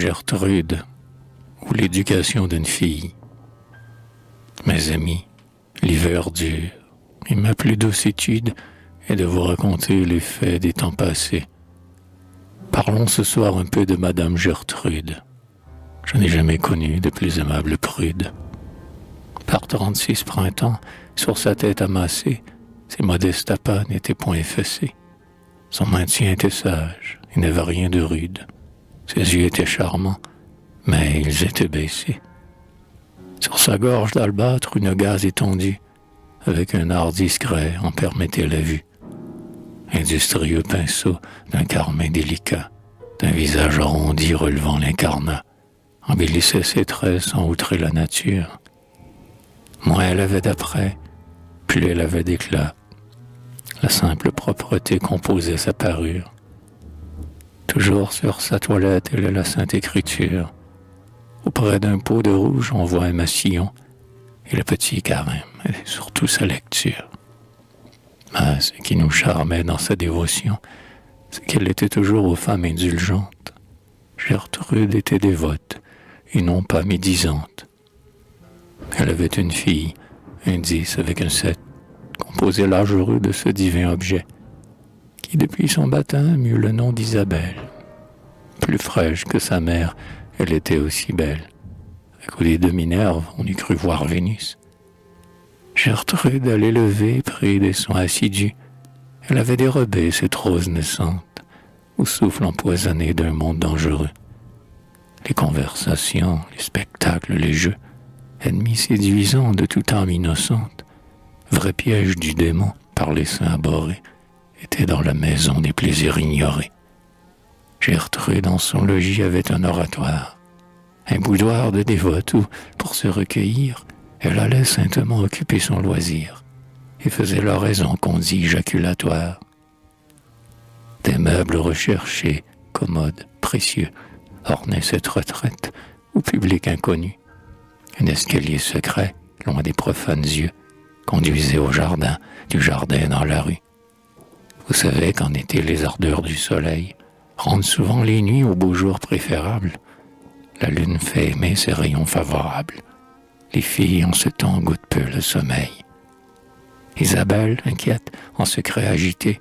Gertrude ou l'éducation d'une fille. Mes amis, l'hiver dure, et ma plus douce étude est de vous raconter les faits des temps passés. Parlons ce soir un peu de Madame Gertrude. Je n'ai jamais connu de plus aimable prude. Par 36 printemps, sur sa tête amassée, ses modestes appas n'étaient point effacés. Son maintien était sage, il n'avait rien de rude. Ses yeux étaient charmants, mais ils étaient baissés. Sur sa gorge d'albâtre, une gaze étendue, avec un art discret, en permettait la vue. Industrieux pinceau d'un carmin délicat, d'un visage arrondi relevant l'incarnat, embellissait ses traits sans outrer la nature. Moins elle avait d'apprêt, plus elle avait d'éclat. La simple propreté composait sa parure. Toujours sur sa toilette, elle est la Sainte Écriture. Auprès d'un pot de rouge, on voit un massillon et le petit carême, et surtout sa lecture. Mais ce qui nous charmait dans sa dévotion, c'est qu'elle était toujours aux femmes indulgentes. Gertrude était dévote et non pas médisante. Elle avait une fille, un 10 avec un 7, composait l'âge heureux de ce divin objet, qui depuis son baptême eut le nom d'Isabelle. Plus fraîche que sa mère, elle était aussi belle. À côté de Minerve, on eût cru voir Vénus. Gertrude, à l'élever, prit des soins assidus. Elle avait dérobé cette rose naissante, au souffle empoisonné d'un monde dangereux. Les conversations, les spectacles, les jeux, ennemis séduisants de toute âme innocente, vrai piège du démon par les seins abhorrés, étaient dans la maison des plaisirs ignorés. Gertrude, dans son logis, avait un oratoire, un boudoir de dévote où, pour se recueillir, elle allait saintement occuper son loisir et faisait l'oraison qu'on dit jaculatoire. Des meubles recherchés, commodes, précieux, ornaient cette retraite au public inconnu. Un escalier secret, loin des profanes yeux, conduisait au jardin, du jardin dans la rue. Vous savez qu'en été, les ardeurs du soleil rendent souvent les nuits aux beaux jours préférables. La lune fait aimer ses rayons favorables. Les filles en ce temps goûtent peu le sommeil. Isabelle, inquiète, en secret agitée,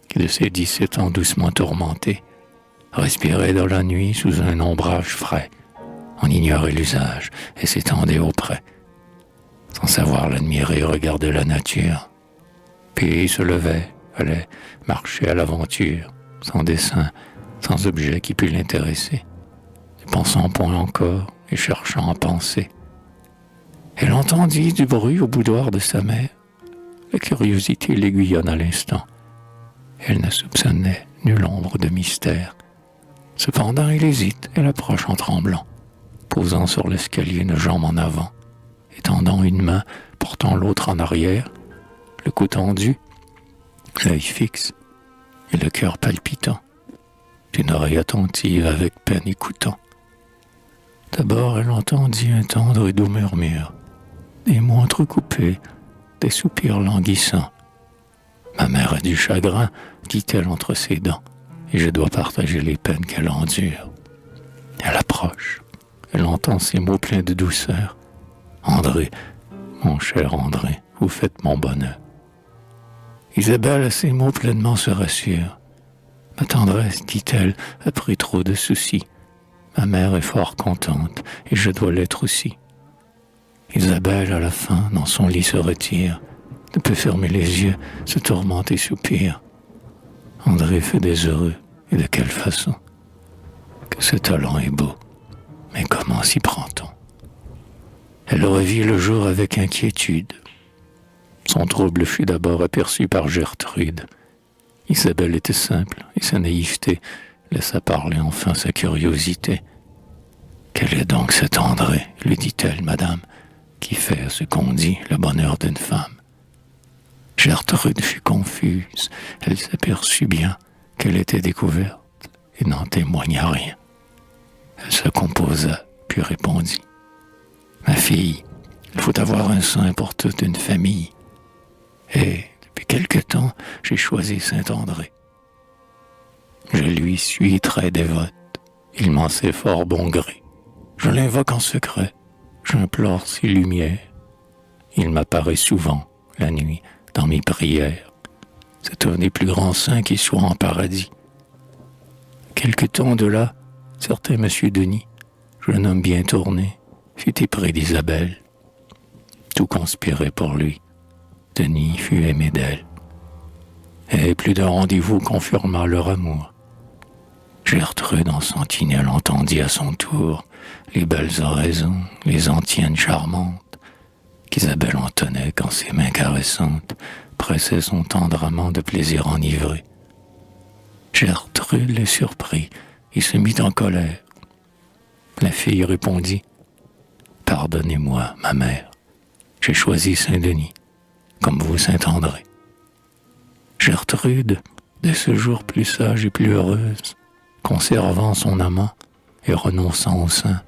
qui de ses 17 ans doucement tourmentée, respirait dans la nuit sous un ombrage frais, en ignorait l'usage et s'étendait auprès. Sans savoir l'admirer, regardait la nature. Puis se levait, allait marcher à l'aventure, sans dessein, sans objet qui pût l'intéresser, ne pensant point encore et cherchant à penser. Elle entendit du bruit au boudoir de sa mère. La curiosité l'aiguillonne à l'instant. Elle ne soupçonnait nulle ombre de mystère. Cependant, elle hésite, elle approche en tremblant, posant sur l'escalier une jambe en avant, étendant une main, portant l'autre en arrière, le cou tendu, l'œil fixe et le cœur palpitant, d'une oreille attentive avec peine écoutant. D'abord, elle entendit un tendre et doux murmure, des mots entrecoupés, des soupirs languissants. « Ma mère a du chagrin, dit-elle entre ses dents, et je dois partager les peines qu'elle endure. » Elle approche, elle entend ces mots pleins de douceur. « André, mon cher André, vous faites mon bonheur. » Isabelle, à ces mots pleinement se rassure. « Ma tendresse, dit-elle, a pris trop de soucis. Ma mère est fort contente, et je dois l'être aussi. » Isabelle, à la fin, dans son lit se retire, ne peut fermer les yeux, se tourmente et soupire. André fait des heureux, et de quelle façon? Que ce talent est beau, mais comment s'y prend-on? Elle le revit le jour avec inquiétude. Son trouble fut d'abord aperçu par Gertrude. Isabelle était simple, et sa naïveté laissa parler enfin sa curiosité. « Quel est donc cet André, lui dit-elle, madame, qui fait à ce qu'on dit le bonheur d'une femme? » Gertrude fut confuse, elle s'aperçut bien qu'elle était découverte et n'en témoigna rien. Elle se composa, puis répondit. « Ma fille, il faut avoir un saint pour toute une famille. Et depuis quelque temps, j'ai choisi Saint-André. Je lui suis très dévote. Il m'en sait fort bon gré. Je l'invoque en secret, j'implore ses lumières. Il m'apparaît souvent, la nuit, dans mes prières. C'est un des plus grands saints qui soit en paradis. Quelque temps de là, certain monsieur Denis, jeune homme bien tourné, fut épris d'Isabelle. Tout conspirait pour lui. Denis fut aimé d'elle. Et plus d'un rendez-vous confirma leur amour. Gertrude en sentinelle entendit à son tour les belles oraisons, les antiennes charmantes qu'Isabelle entonnait quand ses mains caressantes pressaient son tendre amant de plaisir enivré. Gertrude les surprit et se mit en colère. La fille répondit « Pardonnez-moi, ma mère, j'ai choisi Saint-Denis, comme vous Saint-André. » Gertrude, dès ce jour plus sage et plus heureuse, conservant son amant et renonçant au sein,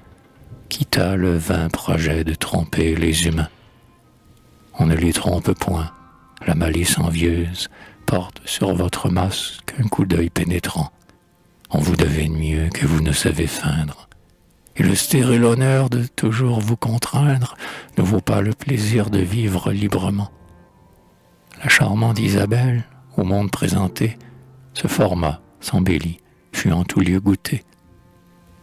quitta le vain projet de tromper les humains. On ne les trompe point, la malice envieuse porte sur votre masque un coup d'œil pénétrant. On vous devine mieux que vous ne savez feindre. Et le stérile honneur de toujours vous contraindre ne vaut pas le plaisir de vivre librement. La charmante Isabelle, au monde présentée, se forma, s'embellit, fut en tout lieu goûtée.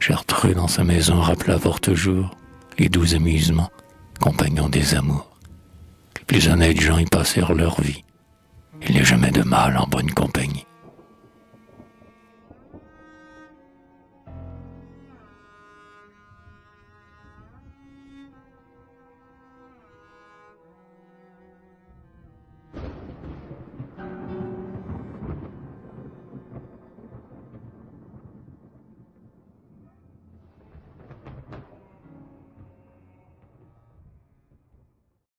Gertrude dans sa maison rappela pour toujours les doux amusements, compagnons des amours. Les plus honnêtes gens y passèrent leur vie. Il n'y a jamais de mal en bonne compagnie.